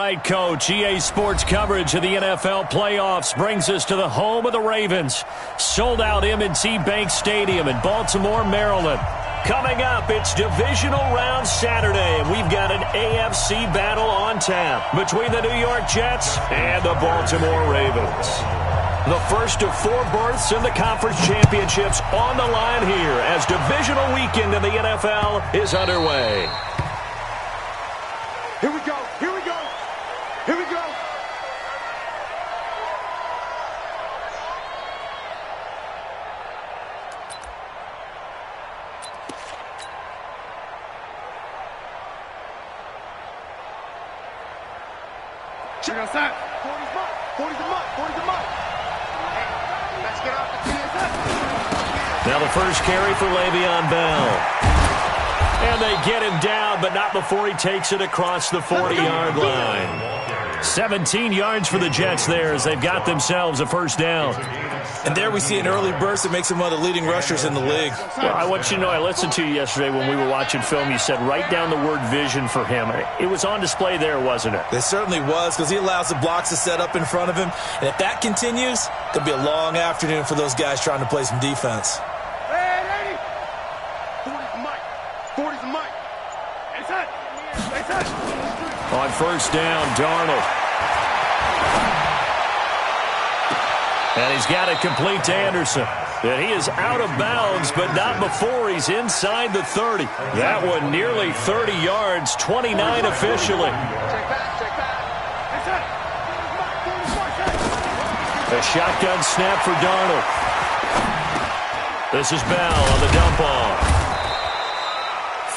right, Coach. EA Sports coverage of the NFL playoffs brings us to the home of the Ravens. Sold-out M&T Bank Stadium in Baltimore, Maryland. Coming up, it's Divisional Round Saturday, and we've got an AFC battle on tap between the New York Jets and the Baltimore Ravens. The first of 4 berths in the conference championships on the line here as divisional weekend in the NFL is underway. Here we go, here we go, here we go. Check us out. 40's mud, 40's a mud, 40's a mud. Let's get off the TSF. Now the first carry for Le'Veon Bell. And they get him down, but not before he takes it across the 40-yard line. 17 yards for the Jets there as they've got themselves a first down. And there we see an early burst that makes him one of the leading rushers in the league. Well, I want you to know, I listened to you yesterday when we were watching film. You said write down the word vision for him. It was on display there, wasn't it? It certainly was, because he allows the blocks to set up in front of him. And if that continues, it'll be a long afternoon for those guys trying to play some defense. On first down, Darnold. And he's got it complete to Anderson. And he is out of bounds, but not before he's inside the 30. That one nearly 30 yards, 29 officially. A shotgun snap for Darnold. This is Bell on the dump off.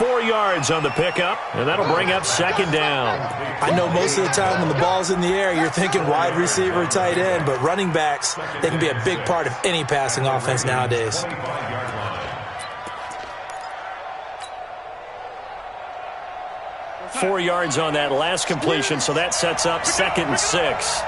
4 yards on the pickup, and that'll bring up second down. I know most of the time when the ball's in the air, you're thinking wide receiver, tight end, but running backs, they can be a big part of any passing offense nowadays. Four yards on that last completion, so that sets up 2nd and 6.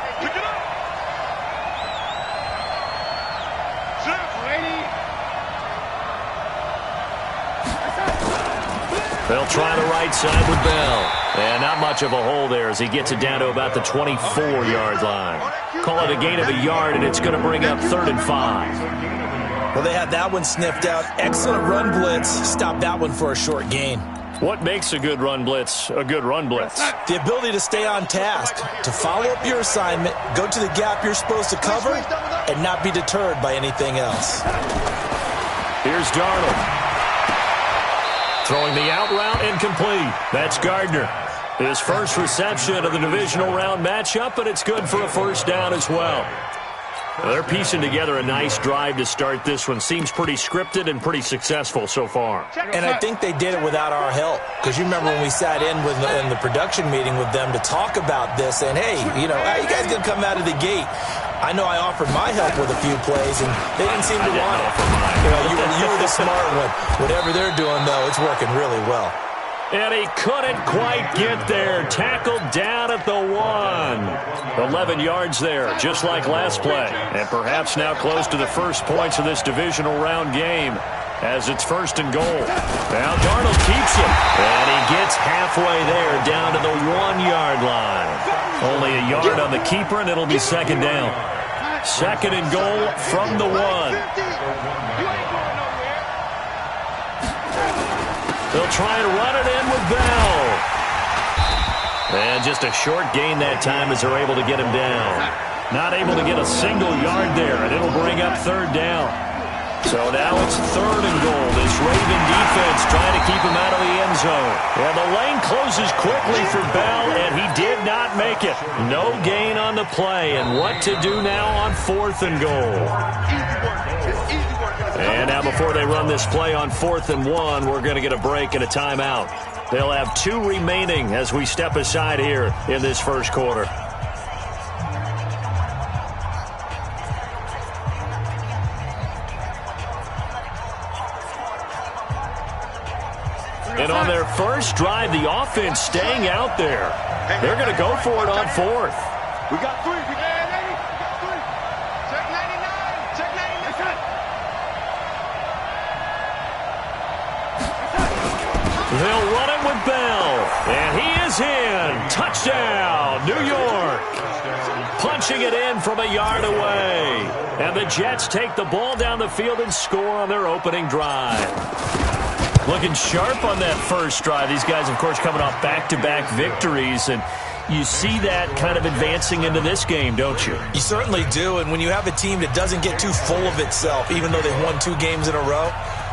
They'll try the right side with Bell. And not much of a hole there as he gets it down to about the 24-yard line. Call it a gain of a yard, and it's going to bring up 3rd and 5. Well, they had that one sniffed out. Excellent run blitz. Stop that one for a short gain. What makes a good run blitz a good run blitz? The ability to stay on task, to follow up your assignment, go to the gap you're supposed to cover, and not be deterred by anything else. Here's Darnold. Throwing the out route incomplete. That's Gardner. His first reception of the divisional round matchup, but it's good for a first down as well. They're piecing together a nice drive to start this one. Seems pretty scripted and pretty successful so far. And I think they did it without our help. Because you remember when we sat in the production meeting with them to talk about this, and hey, you know, how you guys going to come out of the gate? I know I offered my help with a few plays, and they didn't seem to want it. You know, you were the smart one. Whatever they're doing, though, it's working really well. And he couldn't quite get there. Tackled down at the 1. 11 yards there, just like last play. And perhaps now close to the first points of this divisional round game as it's 1st and goal. Now Darnold keeps it. And he gets halfway there down to the 1-yard line. Only a yard on the keeper, and it'll be 2nd down. 2nd and goal from the 1. They'll try and run it in with Bell. And just a short gain that time as they're able to get him down. Not able to get a single yard there, and it'll bring up 3rd down. So now it's 3rd and goal. This Raven defense trying to keep him out of the end zone. And the lane closes quickly for Bell, and he did not make it. No gain on the play, and what to do now on 4th and goal. And now before they run this play on 4th and 1, we're going to get a break and a timeout. They'll have 2 remaining as we step aside here in this first quarter. And on their first drive, the offense staying out there. They're going to go for it on 4th. We got 3. We got 80. We got 3. Check 99. Check 99. They'll run it with Bell. And he is is in. Touchdown, New York. Punching it in from a yard away. And the Jets take the ball down the field and score on their opening drive. Looking sharp on that first drive. These guys, of course, coming off back-to-back victories, and you see that kind of advancing into this game, don't you? You certainly do, and when you have a team that doesn't get too full of itself, even though they've won 2 games in a row,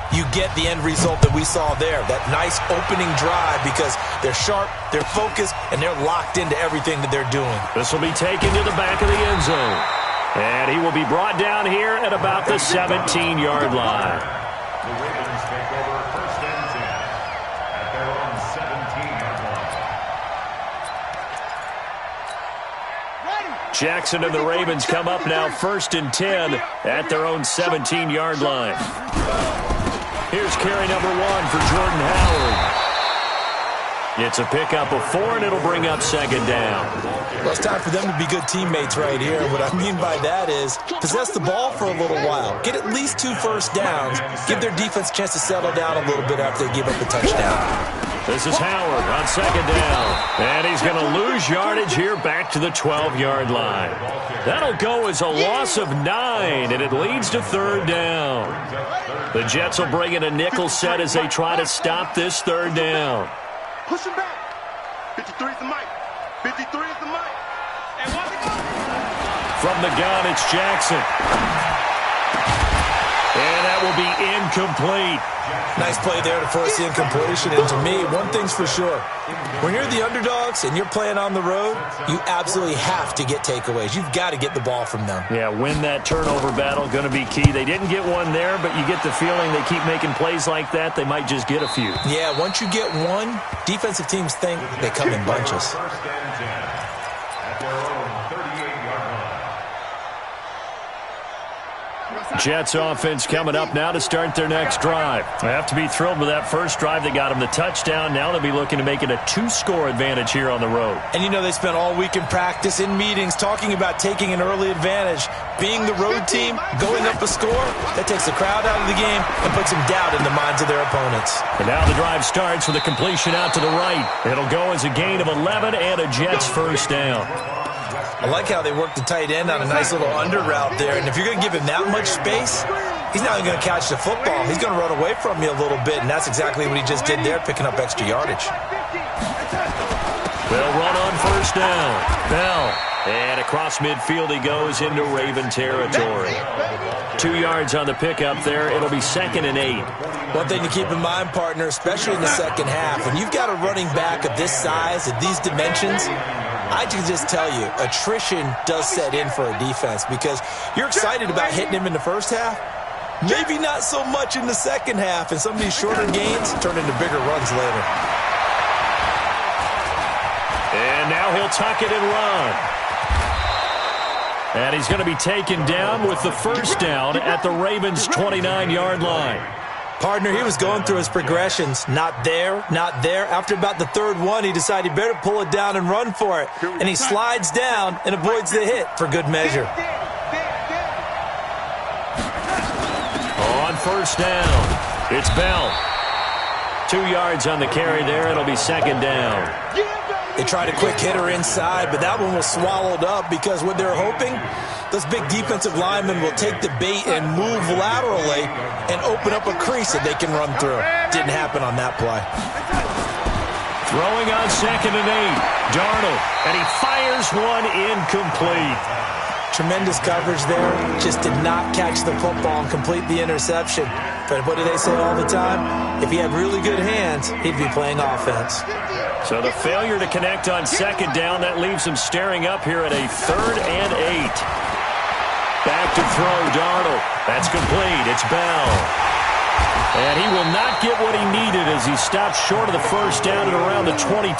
you get the end result that we saw there, that nice opening drive, because they're sharp, they're focused, and they're locked into everything that they're doing. This will be taken to the back of the end zone, and he will be brought down here at about the 17-yard line. The Ravens take over 1st and 10 at their own 17-yard line. Jackson and the Ravens come up now 1st and 10 at their own 17-yard line. Here's carry number 1 for Jordan Howard. It's a pickup of 4, and it'll bring up 2nd down. Well, it's time for them to be good teammates right here. What I mean by that is possess the ball for a little while. Get at least 2 first downs. Give their defense a chance to settle down a little bit after they give up a touchdown. This is Howard on 2nd down. And he's going to lose yardage here back to the 12-yard line. That'll go as a loss of 9, and it leads to 3rd down. The Jets will bring in a nickel set as they try to stop this 3rd down. Push him back. 53 is the mic. 53 is the mic. And watch it go. From the gun, it's Jackson. And that will be incomplete. Nice play there to force the incompletion. And to me, one thing's for sure. When you're the underdogs and you're playing on the road, you absolutely have to get takeaways. You've got to get the ball from them. Yeah, win that turnover battle, going to be key. They didn't get one there, but you get the feeling they keep making plays like that, they might just get a few. Yeah, once you get one, defensive teams think they come in bunches. 1st and 10 at their own 38-yard line. Jets offense coming up now to start their next drive. They have to be thrilled with that first drive that got them the touchdown. Now they'll be looking to make it a 2-score advantage here on the road. And you know they spent all week in practice, in meetings, talking about taking an early advantage. Being the road team, going up a score, that takes the crowd out of the game and puts some doubt in the minds of their opponents. And now the drive starts with a completion out to the right. It'll go as a gain of 11 and a Jets first down. I like how they worked the tight end on a nice little under route there. And if you're going to give him that much space, he's not even going to catch the football. He's going to run away from you a little bit, and that's exactly what he just did there, picking up extra yardage. They'll run on first down. Bell. And across midfield he goes into Raven territory. 2 yards on the pickup there. It'll be 2nd and 8. One thing to keep in mind, partner, especially in the second half, when you've got a running back of this size, of these dimensions, I can just tell you, attrition does set in for a defense because you're excited about hitting him in the first half. Maybe not so much in the second half, and some of these shorter gains turn into bigger runs later. And now he'll tuck it and run. And he's going to be taken down with the first down at the Ravens' 29-yard line. Partner, he was going through his progressions. Not there, not there. After about the 3rd one, he decided he better pull it down and run for it. And he slides down and avoids the hit for good measure. On first down, it's Bell. 2 yards on the carry there. It'll be 2nd down. They tried a quick hitter inside, but that one was swallowed up because what they're hoping, those big defensive linemen will take the bait and move laterally and open up a crease that they can run through. Didn't happen on that play. Throwing on 2nd and 8. Darnold, and he fires one incomplete. Tremendous coverage there. Just did not catch the football and complete the interception. But what do they say all the time? If he had really good hands, he'd be playing offense. So the failure to connect on 2nd down, that leaves him staring up here at a 3rd and 8. Back to throw, Darnold. That's complete. It's Bell. And he will not get what he needed as he stops short of the first down at around the 22.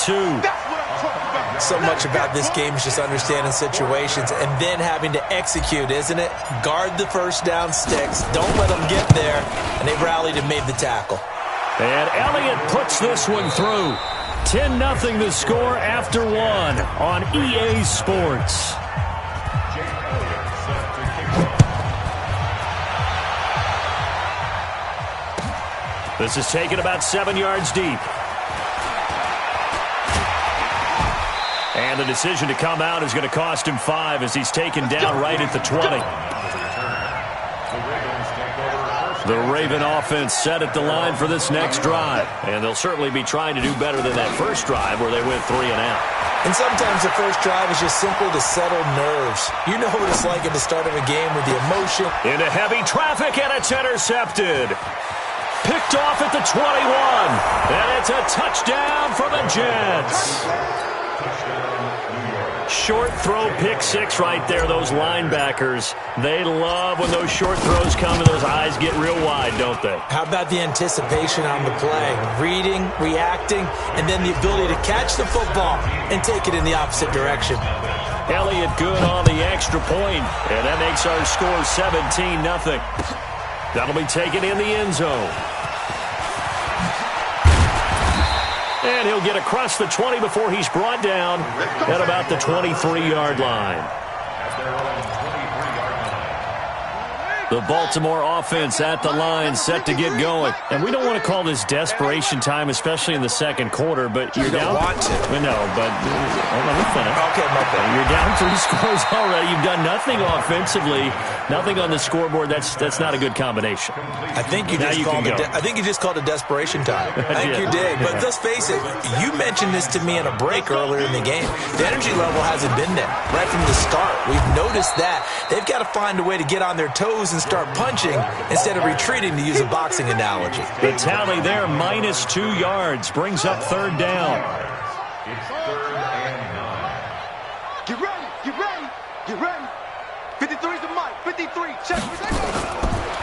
So much about this game is just understanding situations and then having to execute, isn't it? Guard the first down sticks. Don't let them get there. And they rallied and made the tackle. And Elliott puts this one through. 10-0 the score after 1 on EA Sports. This is taken about 7 yards deep. And the decision to come out is going to cost him 5 as he's taken down right at the 20. The Raven offense set at the line for this next drive. And they'll certainly be trying to do better than that first drive where they went 3 and out. And sometimes the first drive is just simple to settle nerves. You know what it's like at the start of a game with the emotion. Into heavy traffic, and it's intercepted. Picked off at the 21. And it's a touchdown for the Jets. Short throw, pick 6 right there. Those linebackers, they love when those short throws come and those eyes get real wide, don't they? How about the anticipation on the play? Reading, reacting, and then the ability to catch the football and take it in the opposite direction. Elliott good on the extra point, and that makes our score 17-0. That'll be taken in the end zone. And he'll get across the 20 before he's brought down at about the 23-yard line. The Baltimore offense at the line, set to get going. And we don't want to call this desperation time, especially in the second quarter, but you're down. Want to. No, but let me finish. Okay, my bad. You're down 3 scores already. You've done nothing offensively, nothing on the scoreboard. That's not a good combination. I think you just called it desperation time. I think you did. But let's face it, you mentioned this to me in a break earlier in the game. The energy level hasn't been there right from the start. We've noticed that. They've got to find a way to get on their toes and start punching instead of retreating, to use a boxing analogy. The tally there, -2 yards, brings up 3rd down. It's 3rd and 9. Get ready, get ready, get ready. 53's the mic, 53, check.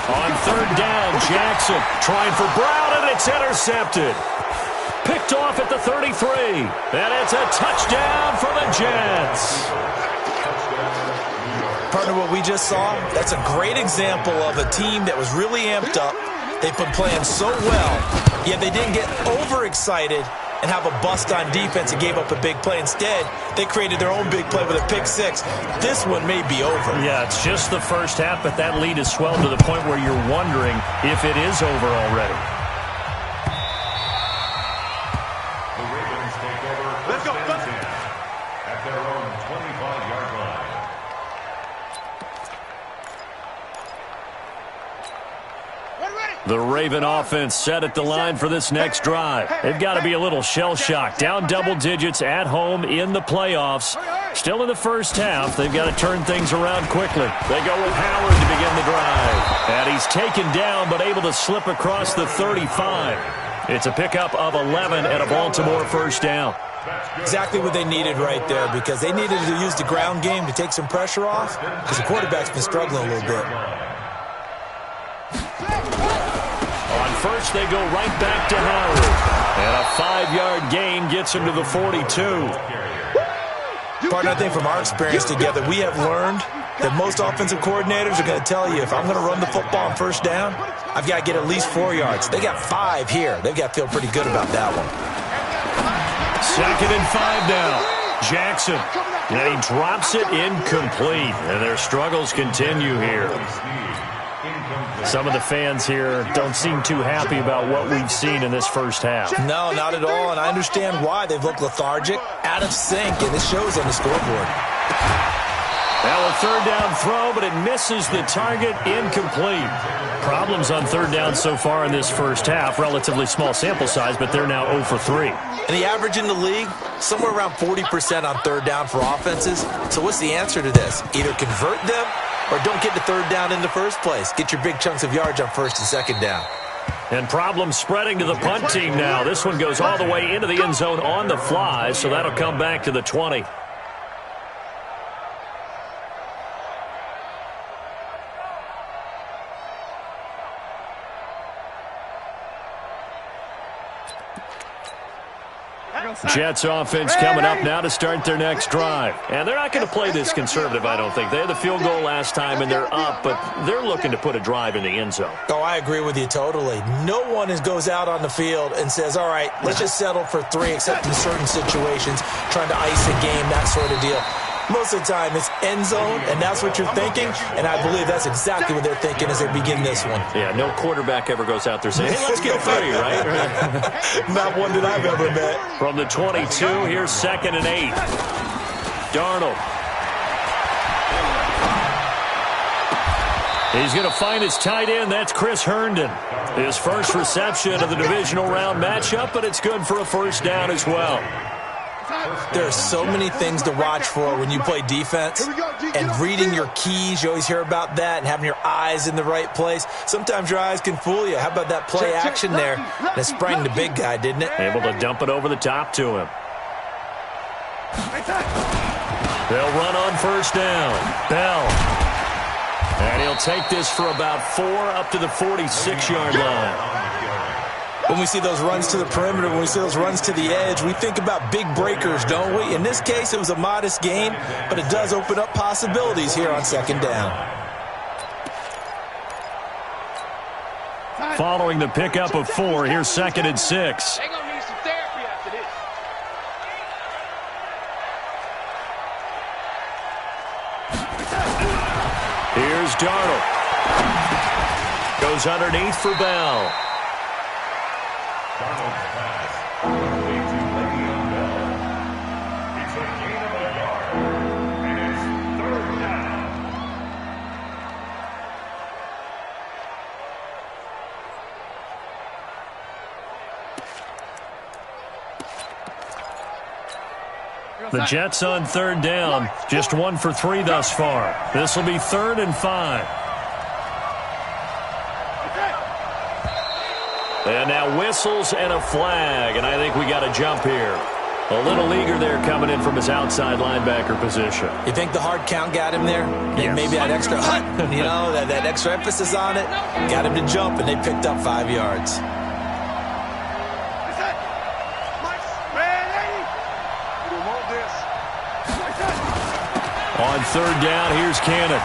On 3rd down, Jackson trying for Brown, and it's intercepted. Picked off at the 33, and it's a touchdown for the Jets. Partner, what we just saw, that's a great example of a team that was really amped up. They've been playing so well, yet they didn't get overexcited and have a bust on defense and gave up a big play. Instead, they created their own big play with a pick 6. This one may be over. Yeah, it's just the first half, but that lead has swelled to the point where you're wondering if it is over already. The Ravens take over first and 10 at their own 25-yard line. The Raven offense set at the line for this next drive. They've got to be a little shell-shocked. Down double digits at home in the playoffs. Still in the first half. They've got to turn things around quickly. They go with Howard to begin the drive. And he's taken down but able to slip across the 35. It's a pickup of 11 and a Baltimore first down. Exactly what they needed right there, because they needed to use the ground game to take some pressure off, because the quarterback's been struggling a little bit. On first, they go right back to Howard. And a 5-yard gain gets him to the 42. Partner, I think from our experience together, we have learned that most offensive coordinators are going to tell you, if I'm going to run the football on first down, I've got to get at least 4 yards. They got 5 here. They've got to feel pretty good about that one. 2nd and 5 now. Jackson. And he drops it incomplete. And their struggles continue here. Some of the fans here don't seem too happy about what we've seen in this first half. No, not at all, and I understand why. They've looked lethargic, out of sync, and it shows on the scoreboard. Now a 3rd down throw, but it misses the target, incomplete. Problems on 3rd down so far in this first half. Relatively small sample size, but they're now 0 for 3. And the average in the league, somewhere around 40% on 3rd down for offenses. So what's the answer to this? Either convert them or don't get to 3rd down in the first place. Get your big chunks of yards on 1st and 2nd down. And problems spreading to the punt team now. This one goes all the way into the end zone on the fly, so that'll come back to the 20. Jets offense coming up now to start their next drive. And they're not going to play this conservative, I don't think. They had the field goal last time, and they're up, but they're looking to put a drive in the end zone. Oh, I agree with you totally. No one goes out on the field and says, all right, let's just settle for 3, except in certain situations, trying to ice a game, that sort of deal. Most of the time, it's end zone, and that's what you're thinking, and I believe that's exactly what they're thinking as they begin this one. Yeah, no quarterback ever goes out there saying, hey, let's get 3, right? Not one that I've ever met. From the 22, here's 2nd and 8. Darnold. He's going to find his tight end. That's Chris Herndon. His first reception of the divisional round matchup, but it's good for a first down as well. There are so many things to watch for when you play defense, and reading your keys, you always hear about that, and having your eyes in the right place. Sometimes your eyes can fool you. How about that play action there? That sprang the big guy, didn't it? Able to dump it over the top to him. They'll run on first down. Bell. And he'll take this for about 4 up to the 46-yard line. When we see those runs to the perimeter, when we see those runs to the edge, we think about big breakers, don't we? In this case, it was a modest gain, but it does open up possibilities here on second down. Following the pickup of 4, here's 2nd and 6. They're gonna need some therapy after this. Here's Darnold. Goes underneath for Bell. Darnold's pass. Way too Le'Veon Bell. It's a gain of a yard. And it's 3rd down. The Jets on 3rd down. Just 1 for 3 thus far. This will be 3rd and 5. And now whistles and a flag, and I think we got a jump here. A little eager there coming in from his outside linebacker position. You think the hard count got him there? Yes. Maybe that extra that extra emphasis on it got him to jump, and they picked up 5 yards. On 3rd down, here's Cannon.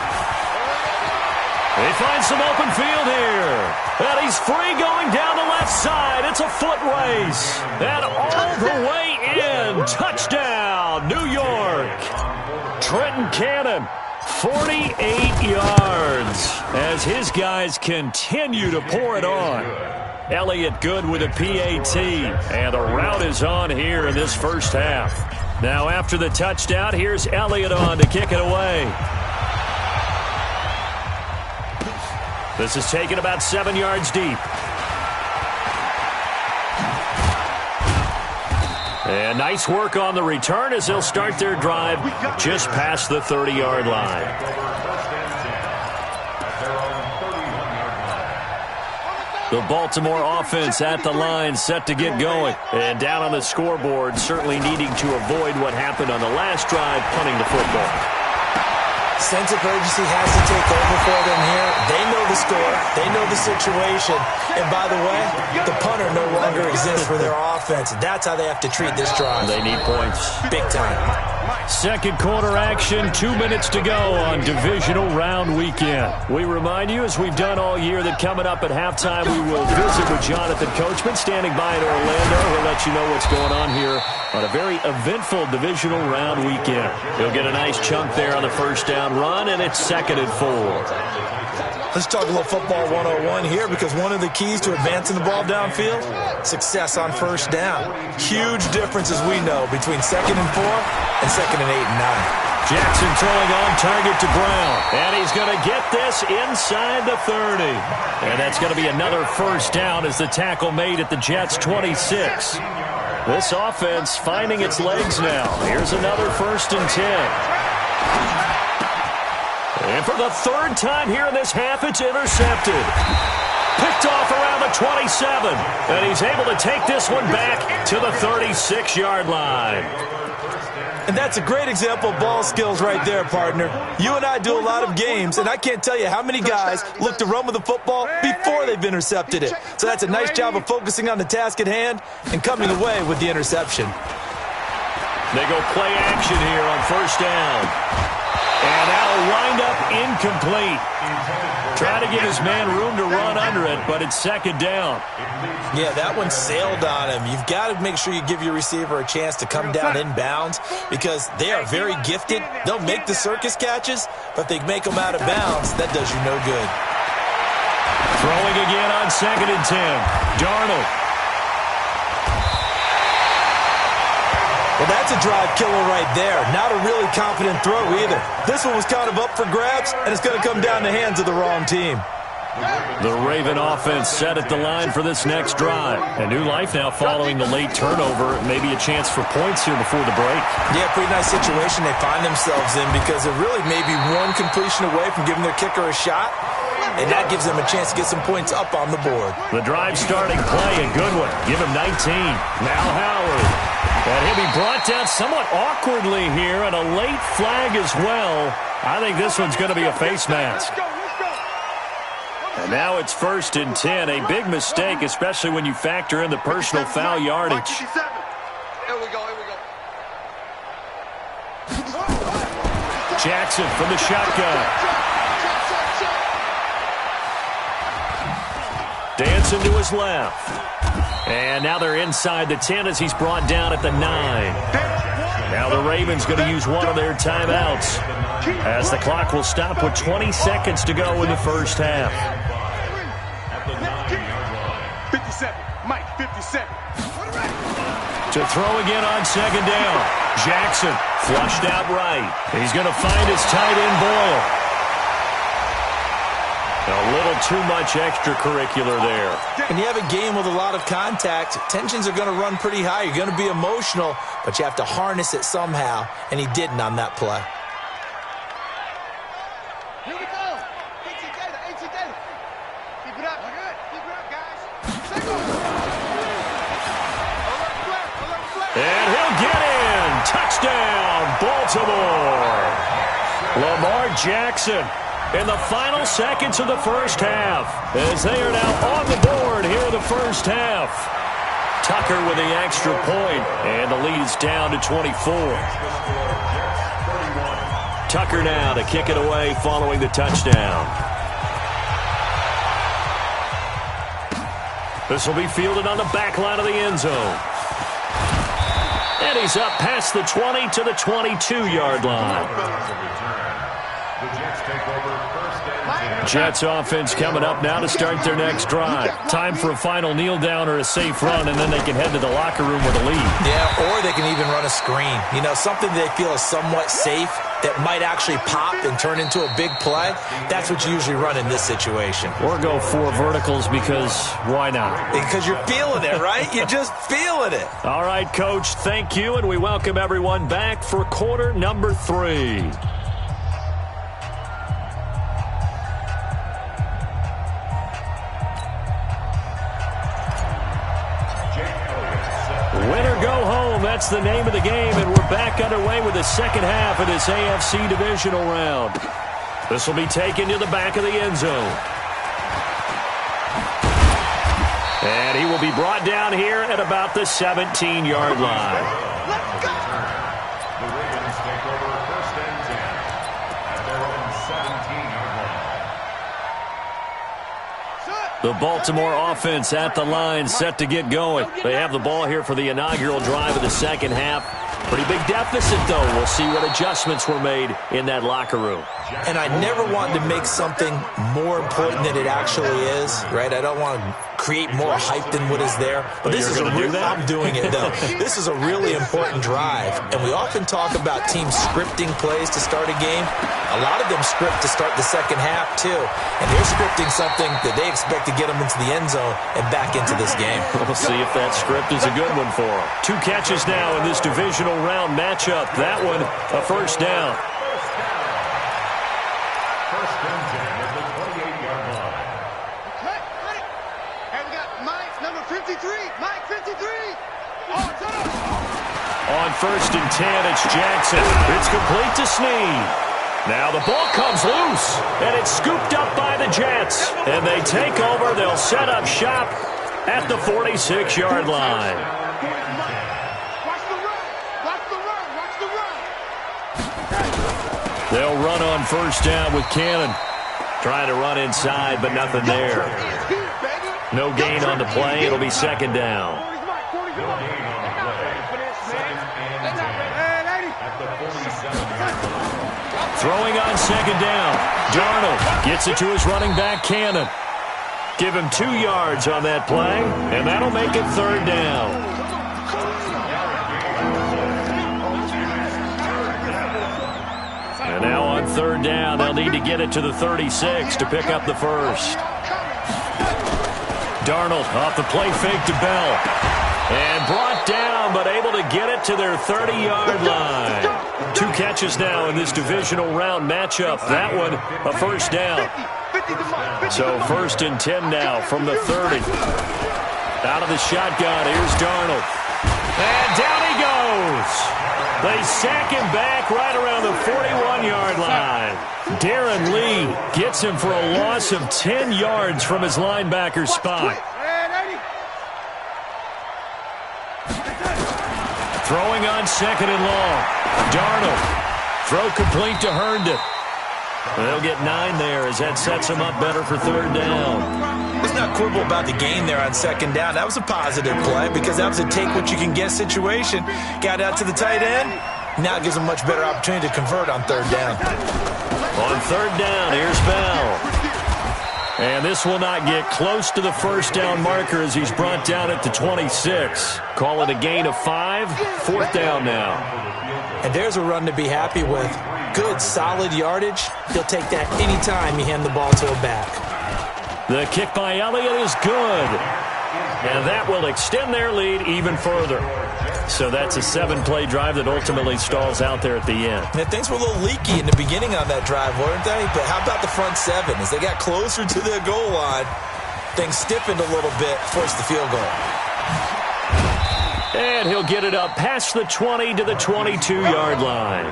He finds some open field here. And he's free going down the left side. It's a foot race. And all the way in. Touchdown, New York. Trenton Cannon, 48 yards. As his guys continue to pour it on. Elliott Good with a PAT. And the route is on here in this first half. Now after the touchdown, here's Elliott on to kick it away. This is taken about 7 yards deep. And nice work on the return as they'll start their drive just past the 30-yard line. The Baltimore offense at the line, set to get going. And down on the scoreboard, certainly needing to avoid what happened on the last drive, punting the football. Sense of urgency has to take over for them here. They know the score. They know the situation. And by the way, the punter no longer exists for their offense. That's how they have to treat this drive. They need points. Big time. Second quarter action, 2 minutes to go on divisional round weekend. We remind you, as we've done all year, that coming up at halftime, we will visit with Jonathan Coachman standing by in Orlando. He'll let you know what's going on here on a very eventful divisional round weekend. He'll get a nice chunk there on the first down run, and it's 2nd and 4. Let's talk a little football 101 here, because one of the keys to advancing the ball downfield, success on first down. Huge difference, as we know, between 2nd and 4 and 2nd and 8 and 9. Jackson throwing on target to Brown. And he's going to get this inside the 30. And that's going to be another first down as the tackle made at the Jets' 26. This offense finding its legs now. Here's another 1st and 10. And for the 3rd time here in this half, it's intercepted. Picked off around the 27. And he's able to take this one back to the 36-yard line. And that's a great example of ball skills right there, partner. You and I do a lot of games, and I can't tell you how many guys look to run with the football before they've intercepted it. So that's a nice job of focusing on the task at hand and coming away with the interception. They go play action here on first down. And that'll wind up incomplete. Try to give his man room to run under it, but it's 2nd down. Yeah, that one sailed on him. You've got to make sure you give your receiver a chance to come down inbounds, because they are very gifted. They'll make the circus catches, but if they make them out of bounds, that does you no good. Throwing again on 2nd and 10. Darnold. Well, that's a drive killer right there. Not a really confident throw either. This one was kind of up for grabs, and it's going to come down the hands of the wrong team. The Raven offense set at the line for this next drive. A new life now following the late turnover. Maybe a chance for points here before the break. Yeah, pretty nice situation they find themselves in because they're really maybe one completion away from giving their kicker a shot, and that gives them a chance to get some points up on the board. The drive starting play, a good one. Give him 19. Now Howard. And he'll be brought down somewhat awkwardly here, and a late flag as well. I think this one's going to be a face mask. And now it's 1st and 10. A big mistake, especially when you factor in the personal foul yardage. Here we go. Jackson from the shotgun. Dancing to his left. And now they're inside the 10 as he's brought down at the 9. Now the Ravens going to use one of their timeouts as the clock will stop with 20 seconds to go in the first half. 57. Mike, 57. To throw again on 2nd down. Jackson flushed out right. He's going to find his tight end Boyle. A little too much extracurricular there. When you have a game with a lot of contact, tensions are going to run pretty high. You're going to be emotional, but you have to harness it somehow, and he didn't on that play. Here we go. HC data. Keep it up. Keep it up, guys. And he'll get in. Touchdown, Baltimore. Lamar Jackson in the final seconds of the first half as they are now on the board here in the first half. Tucker with the extra point, and the lead is down to 24. Tucker now to kick it away following the touchdown. This will be fielded on the back line of the end zone. And he's up past the 20 to the 22-yard line. Jets offense coming up now to start their next drive. Time for a final kneel down or a safe run, and then they can head to the locker room with a lead. Yeah, or they can even run a screen. You know, something they feel is somewhat safe that might actually pop and turn into a big play. That's what you usually run in this situation. Or go 4 verticals because why not? Because you're feeling it, right? You're just feeling it. All right, Coach, thank you, and we welcome everyone back for quarter number 3. Win or go home, that's the name of the game, and we're back underway with the second half of this AFC divisional round. This will be taken to the back of the end zone. And he will be brought down here at about the 17-yard line. Let's go! The Ravens take over 1st and 10 at their own 17-yard line. The Baltimore offense at the line, set to get going. They have the ball here for the inaugural drive of the second half. Pretty big deficit, though. We'll see what adjustments were made in that locker room. And I never want to make something more important than it actually is, right? I don't want to create more hype than what is there. But this is a real, I'm doing it, though. This is a really important drive. And we often talk about teams scripting plays to start a game. A lot of them script to start the second half, too. And they're scripting something that they expect to get them into the end zone and back into this game. We'll see if that script is a good one for them. 2 catches now in this divisional round matchup. That one, a first down. First and 10 at the 28-yard line. Ready? And we got Mike, number 53. Mike, 53. Oh, shut up. On 1st and 10, it's Jackson. It's complete to Snead. Now the ball comes loose, and it's scooped up by the Jets. And they take over. They'll set up shop at the 46-yard line. Watch the run. Watch the run. Watch the run. They'll run on first down with Cannon. Trying to run inside, but nothing there. No gain on the play. It'll be second down. Throwing on second down. Darnold gets it to his running back, Cannon. Give him 2 yards on that play, and that'll make it third down. third down. They'll need to get it to the 36 to pick up the first. Darnold off the play fake to Bell. And brought down, but able to get it to their 30-yard line. 2 catches now in this divisional round matchup. That one, a first down. So 1st and 10 now from the 30. Out of the shotgun, here's Darnold. And down he goes. They sack him back right around the 41-yard line. Darren Lee gets him for a loss of 10 yards from his linebacker spot. Throwing on 2nd and long. Darnold. Throw complete to Herndon. They'll get 9 there as that sets him up better for 3rd down. Let's not quibble about the gain there on 2nd down. That was a positive play because that was a take-what-you-can-get situation. Got out to the tight end. Now it gives him a much better opportunity to convert on 3rd down. On 3rd down, here's Bell. And this will not get close to the first down marker as he's brought down at the 26. Call it a gain of 5. 4th down now. And there's a run to be happy with. Good, solid yardage. He'll take that anytime you hand the ball to a back. The kick by Elliott is good. And that will extend their lead even further. So that's a 7-play drive that ultimately stalls out there at the end. Yeah, things were a little leaky in the beginning on that drive, weren't they? But how about the front 7? As they got closer to the goal line, things stiffened a little bit, forced the field goal. And he'll get it up past the 20 to the 22-yard line.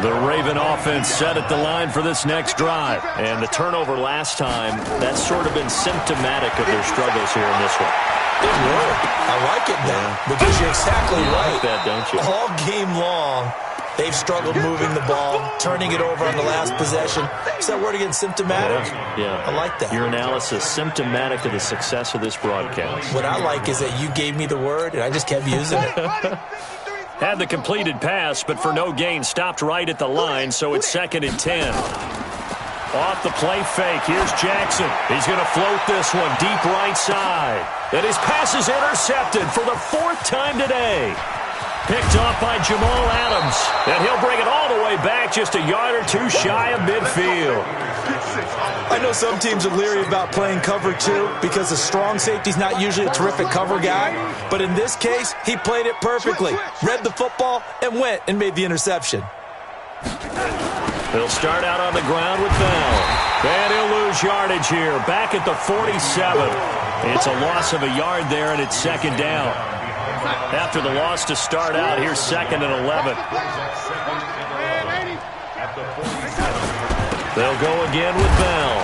The Raven offense set at the line for this next drive. And the turnover last time, that's sort of been symptomatic of their struggles here in this one. Good work. I like it now because you're exactly right. Like that, don't you? All game long, they've struggled moving the ball, turning it over on the last possession. Is that word again, symptomatic? Yeah. I like that. Your analysis, symptomatic of the success of this broadcast. What I like is that you gave me the word, and I just kept using it. Had the completed pass, but for no gain, stopped right at the line, so it's 2nd and 10. Off the play fake, here's Jackson. He's going to float this one deep right side. And his pass is intercepted for the 4th time today. Picked off by Jamal Adams. And he'll bring it all the way back just a yard or 2 shy of midfield. I know some teams are leery about playing cover 2 because a strong safety's not usually a terrific cover guy. But in this case, he played it perfectly. Read the football and went and made the interception. He'll start out on the ground with Bell. And he'll lose yardage here. Back at the 47. It's a loss of a yard there, and it's 2nd down. After the loss to start out, here's 2nd and 11. They'll go again with Bell.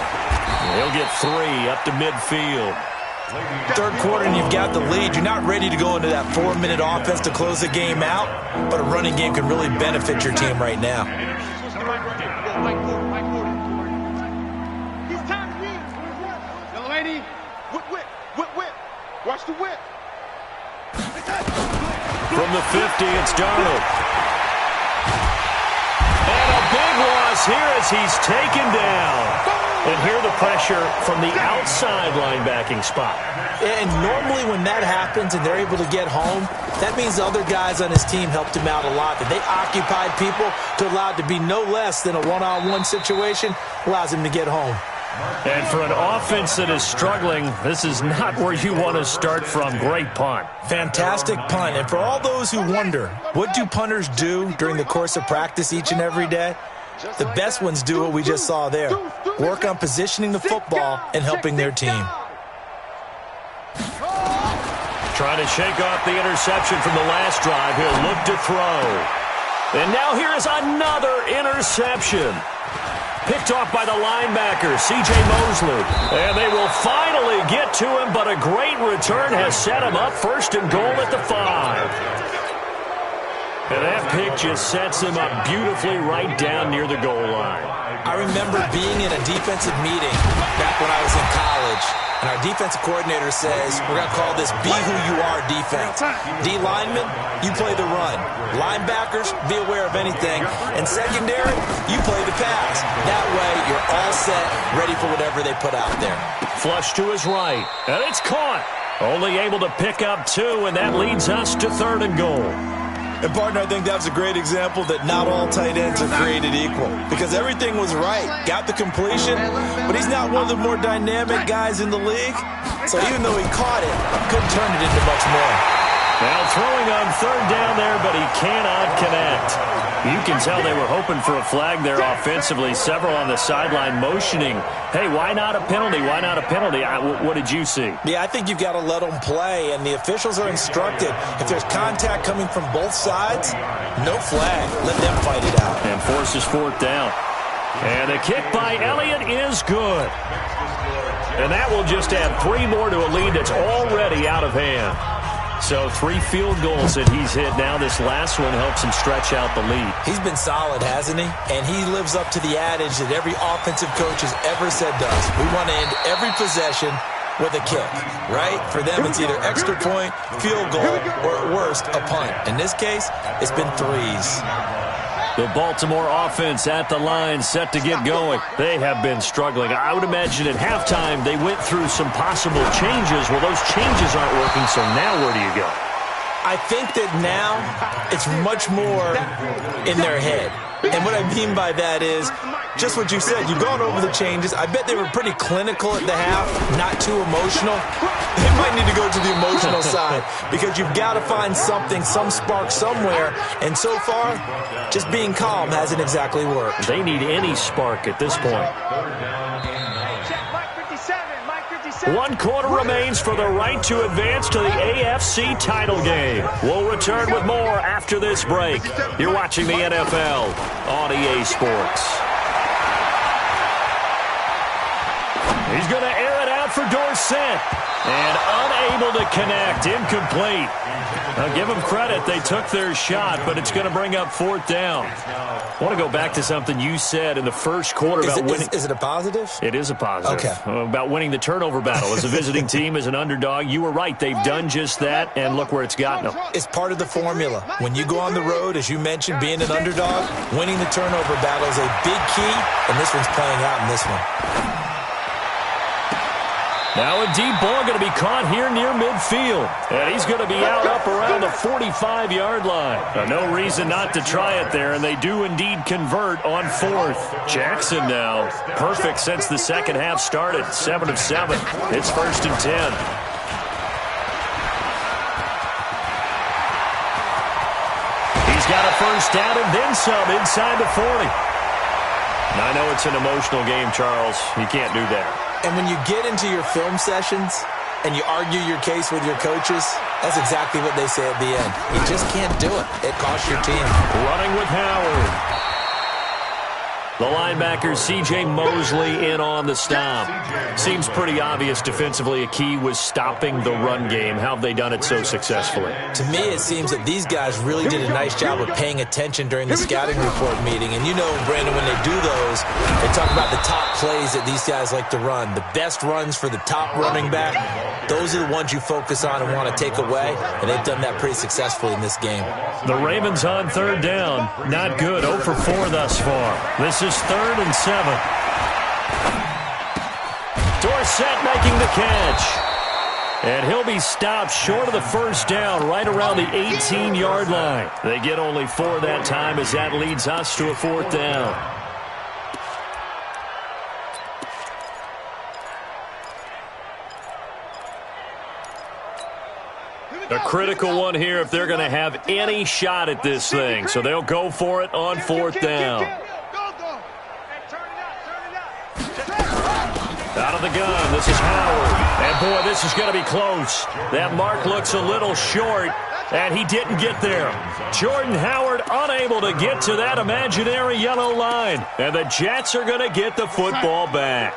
He'll get 3 up to midfield. 3rd quarter and you've got the lead. You're not ready to go into that 4-minute offense to close the game out, but a running game can really benefit your team right now. Watch the whip. From the 50, it's Darnold. And a big loss here as he's taken down. And here the pressure from the outside linebacking spot. And normally when that happens and they're able to get home, that means the other guys on his team helped him out a lot. That they occupied people to allow it to be no less than a one-on-one situation allows him to get home. And for an offense that is struggling, this is not where you want to start from. Great punt. Fantastic punt. And for all those who wonder, what do punters do during the course of practice each and every day? The best ones do what we just saw there. Work on positioning the football and helping their team. Trying to shake off the interception from the last drive. He'll look to throw. And now here is another interception. Picked off by the linebacker, C.J. Mosley. And they will finally get to him, but a great return has set him up 1st and goal at the 5. And that pick just sets him up beautifully right down near the goal line. I remember being in a defensive meeting back when I was in college, and our defensive coordinator says, we're going to call this be who you are defense. D linemen, you play the run. Linebackers, be aware of anything. And secondary, you play the pass. That way, you're all set, ready for whatever they put out there. Flush to his right, and it's caught. Only able to pick up 2, and that leads us to 3rd and goal. And, partner, I think that was a great example that not all tight ends are created equal because everything was right. Got the completion, but he's not one of the more dynamic guys in the league. So even though he caught it, couldn't turn it into much more. Now throwing on third down there, but he cannot connect. You can tell they were hoping for a flag there offensively. Several on the sideline motioning, hey, why not a penalty? Why not a penalty? What did you see? Yeah, I think you've got to let them play, and the officials are instructed. If there's contact coming from both sides, no flag. Let them fight it out. And forces fourth down. And the kick by Elliott is good. And that will just add 3 more to a lead that's already out of hand. So 3 field goals that he's hit now. This last one helps him stretch out the lead. He's been solid, hasn't he? And he lives up to the adage that every offensive coach has ever said does. We want to end every possession with a kick, right? For them, it's either extra point, field goal, or at worst, a punt. In this case, it's been 3s. The Baltimore offense at the line, set to get going. They have been struggling. I would imagine at halftime they went through some possible changes. Well, those changes aren't working, so now where do you go? I think that now it's much more in their head. And what I mean by that is just what you said. You've gone over the changes. I bet they were pretty clinical at the half, not too emotional. They might need to go to the emotional side because you've got to find something, some spark somewhere. And so far, just being calm hasn't exactly worked. They need any spark at this point. 1 quarter remains for the right to advance to the AFC title game. We'll return with more after this break. You're watching the NFL on EA Sports. He's going to air it out for Dorsett. And unable to connect. Incomplete. Now, give them credit. They took their shot, but it's going to bring up fourth down. I want to go back to something you said in the first quarter about winning. Is it a positive? It is a positive. Okay. About winning the turnover battle. As a visiting team, as an underdog, you were right. They've done just that, and look where it's gotten them. It's part of the formula. When you go on the road, as you mentioned, being an underdog, winning the turnover battle is a big key, and this one's playing out in this one. Now a deep ball going to be caught here near midfield. And he's going to be out up around the 45-yard line. No reason not to try it there, and they do indeed convert on fourth. Jackson now, perfect since the second half started, 7 of 7. It's 1st and 10. He's got a first down and then some inside the 40. Now, I know it's an emotional game, Charles. You can't do that. And when you get into your film sessions and you argue your case with your coaches, that's exactly what they say at the end. You just can't do it. It costs your team. Running with Howard. The linebacker, C.J. Mosley, in on the stop. Seems pretty obvious defensively a key was stopping the run game. How have they done it so successfully? To me, it seems that these guys really did a nice job of paying attention during the scouting report meeting. And you know, Brandon, when they do those, they talk about the top plays that these guys like to run. The best runs for the top running back, those are the ones you focus on and want to take away. And they've done that pretty successfully in this game. The Ravens on third down. Not good. 0 for 4 thus far. This is 3rd and 7. Dorsett making the catch. And he'll be stopped short of the first down right around the 18-yard line. They get only 4 that time as that leads us to a fourth down. A critical one here if they're going to have any shot at this thing. So they'll go for it on fourth down. Out of the gun, this is Howard. And, boy, this is going to be close. That mark looks a little short, and he didn't get there. Jordan Howard unable to get to that imaginary yellow line. And the Jets are going to get the football back.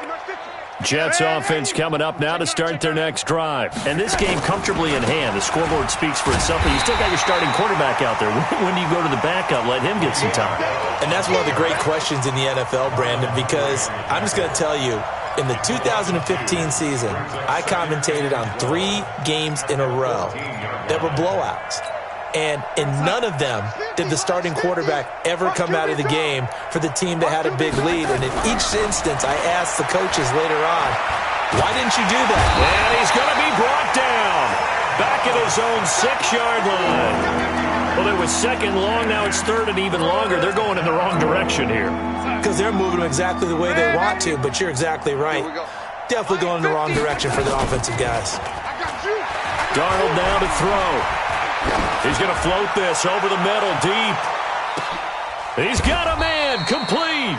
Jets offense coming up now to start their next drive. And this game comfortably in hand. The scoreboard speaks for itself, but you still got your starting quarterback out there. When do you go to the backup? Let him get some time. And that's one of the great questions in the NFL, Brandon, because I'm just going to tell you, in the 2015 season, I commentated on 3 games in a row that were blowouts. And in none of them did the starting quarterback ever come out of the game for the team that had a big lead. And in each instance, I asked the coaches later on, why didn't you do that? And he's going to be brought down back at his own 6-yard line. Well, it was second long. Now it's third and even longer. They're going in the wrong direction here. Because they're moving them exactly the way they want to, but you're exactly right. Definitely going in the wrong direction for the offensive guys. Darnold now to throw. He's going to float this over the middle, deep. He's got a man, complete.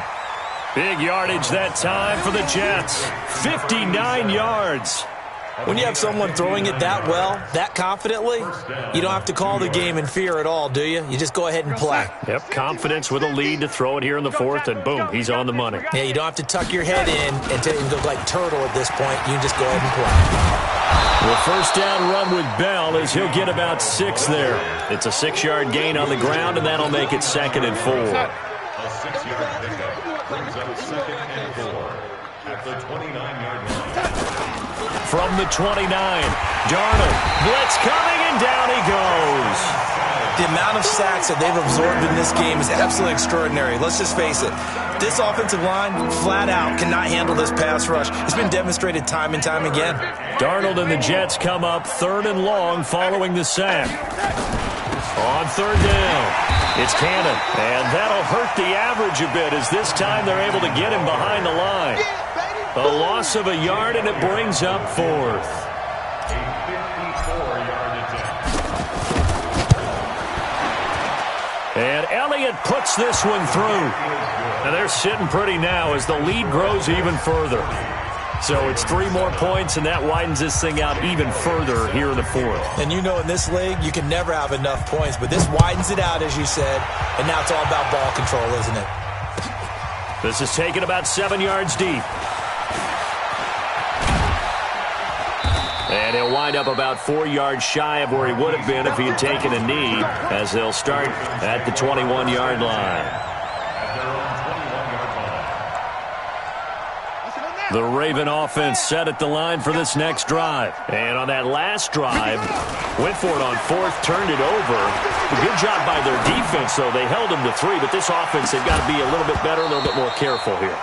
Big yardage that time for the Jets. 59 yards. When you have someone throwing it that well, that confidently, you don't have to call the game in fear at all, do you? You just go ahead and play. Yep, confidence with a lead to throw it here in the fourth, and boom, he's on the money. Yeah, you don't have to tuck your head in and go like turtle at this point. You can just go ahead and play. The first down run with Bell as he'll get about 6 there. It's a 6-yard gain on the ground, and that'll make it 2nd and 4. A 6-yard pickup brings up 2nd and 4 at the 29-yard line. From the 29, Darnold, blitz coming, and down he goes. The amount of sacks that they've absorbed in this game is absolutely extraordinary. Let's just face it. This offensive line, flat out, cannot handle this pass rush. It's been demonstrated time and time again. Darnold and the Jets come up 3rd and long following the sack. On 3rd down, it's Cannon, and that'll hurt the average a bit as this time they're able to get him behind the line. A loss of a yard, and it brings up 4th. A 54-yard attempt. And Elliott puts this one through. Now they're sitting pretty now as the lead grows even further. So it's 3 more points, and that widens this thing out even further here in the fourth. And you know in this league, you can never have enough points, but this widens it out, as you said, and now it's all about ball control, isn't it? This is taken about 7 yards deep. And he'll wind up about 4 yards shy of where he would have been if he had taken a knee, as they'll start at the 21-yard line. The Raven offense set at the line for this next drive. And on that last drive, went for it on 4th, turned it over. A good job by their defense, though. They held them to 3, but this offense, they've got to be a little bit better, a little bit more careful here.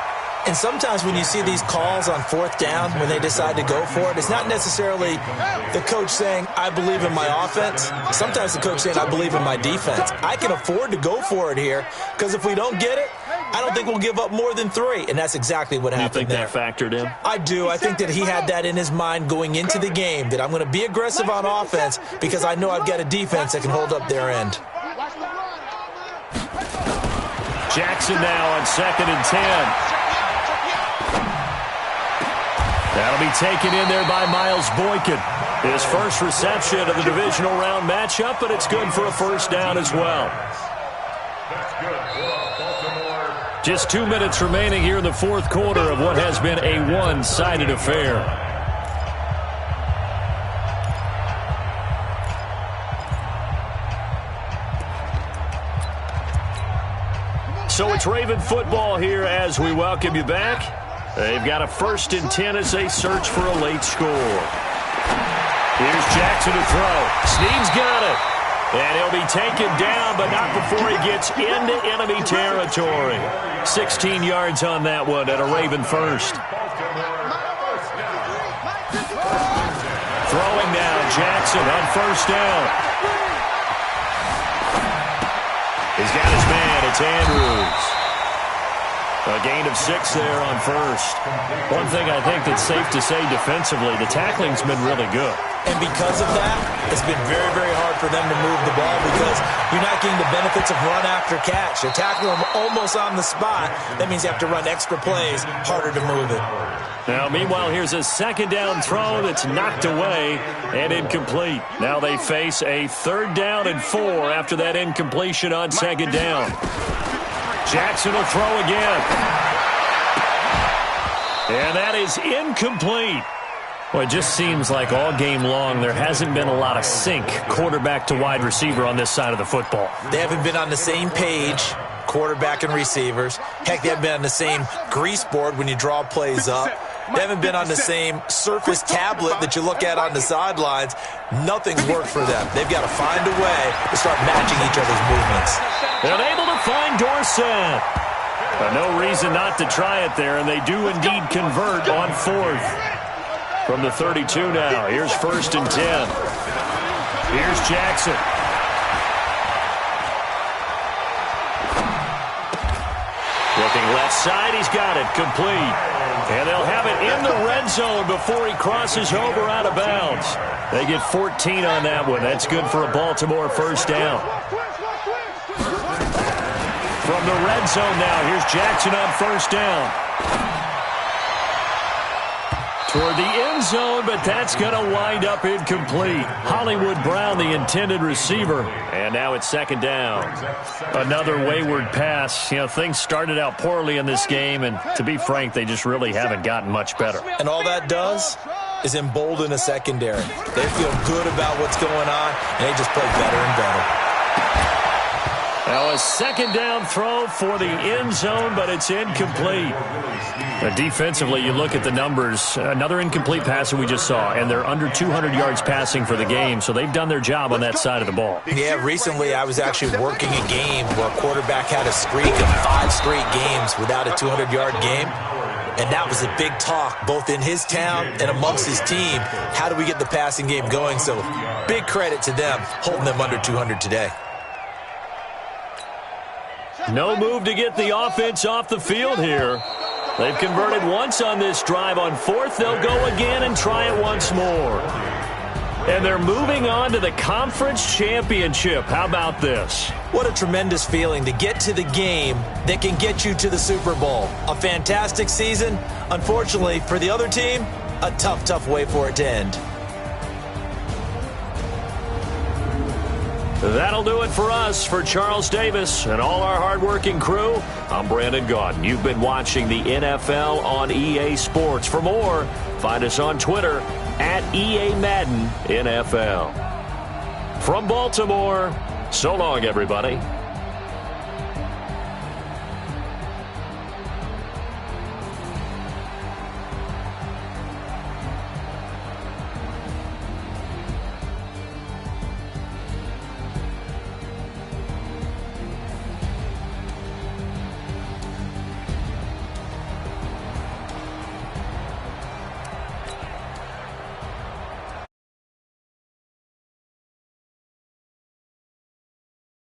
And sometimes when you see these calls on 4th down, when they decide to go for it, it's not necessarily the coach saying, I believe in my offense. Sometimes the coach saying, I believe in my defense. I can afford to go for it here, because if we don't get it, I don't think we'll give up more than 3. And that's exactly what happened there. You think that factored in? I do. I think that he had that in his mind going into the game, that I'm going to be aggressive on offense because I know I've got a defense that can hold up their end. Jackson now on 2nd and 10. That'll be taken in there by Miles Boykin. His first reception of the divisional round matchup, but it's good for a first down as well. That's good for Baltimore. Just 2 minutes remaining here in the fourth quarter of what has been a one-sided affair. So it's Raven football here as we welcome you back. They've got a 1st and 10 as they search for a late score. Here's Jackson to throw. Snead's got it. And he'll be taken down, but not before he gets into enemy territory. 16 yards on that one at a Raven first. Throwing now, Jackson on 1st down. He's got his man. It's Andrews. A gain of 6 there on 1st. One thing I think that's safe to say defensively, the tackling's been really good. And because of that, it's been very, very hard for them to move the ball because you're not getting the benefits of run after catch. They're tackling them almost on the spot. That means you have to run extra plays, harder to move it. Now, meanwhile, here's a 2nd down throw that's knocked away and incomplete. Now they face a 3rd down and 4 after that incompletion on 2nd down. Jackson will throw again. And that is incomplete. Well, it just seems like all game long there hasn't been a lot of sync quarterback to wide receiver on this side of the football. They haven't been on the same page, quarterback and receivers. Heck, they haven't been on the same grease board when you draw plays up. They haven't been on the same surface tablet that you look at on the sidelines. Nothing's worked for them. They've got to find a way to start matching each other's movements. They're able to find Dorsett. No reason not to try it there, and they do indeed convert on 4th. From the 32 now, here's 1st and 10. Here's Jackson. Looking left side, he's got it, complete. And they'll have it in the red zone before he crosses over out of bounds. They get 14 on that one. That's good for a Baltimore first down. From the red zone now, here's Jackson on first down. Toward the end zone, but that's going to wind up incomplete. Hollywood Brown, the intended receiver. And now it's second down. Another wayward pass. You know, things started out poorly in this game, and to be frank, they just really haven't gotten much better. And all that does is embolden a secondary. They feel good about what's going on, and they just play better and better. Now a second down throw for the end zone, but it's incomplete. Defensively, you look at the numbers. Another incomplete pass that we just saw, and they're under 200 yards passing for the game, so they've done their job on that side of the ball. Yeah, recently I was actually working a game where a quarterback had a streak of 5 straight games without a 200-yard game. And that was a big talk, both in his town and amongst his team. How do we get the passing game going? So big credit to them, holding them under 200 today. No move to get the offense off the field here. They've converted once on this drive. On fourth, they'll go again and try it once more. And they're moving on to the conference championship. How about this? What a tremendous feeling to get to the game that can get you to the Super Bowl. A fantastic season. Unfortunately, for the other team, a tough, tough way for it to end. That'll do it for us. For Charles Davis and all our hardworking crew, I'm Brandon Gaudin. You've been watching the NFL on EA Sports. For more, find us on Twitter at EA Madden NFL. From Baltimore, so long, everybody.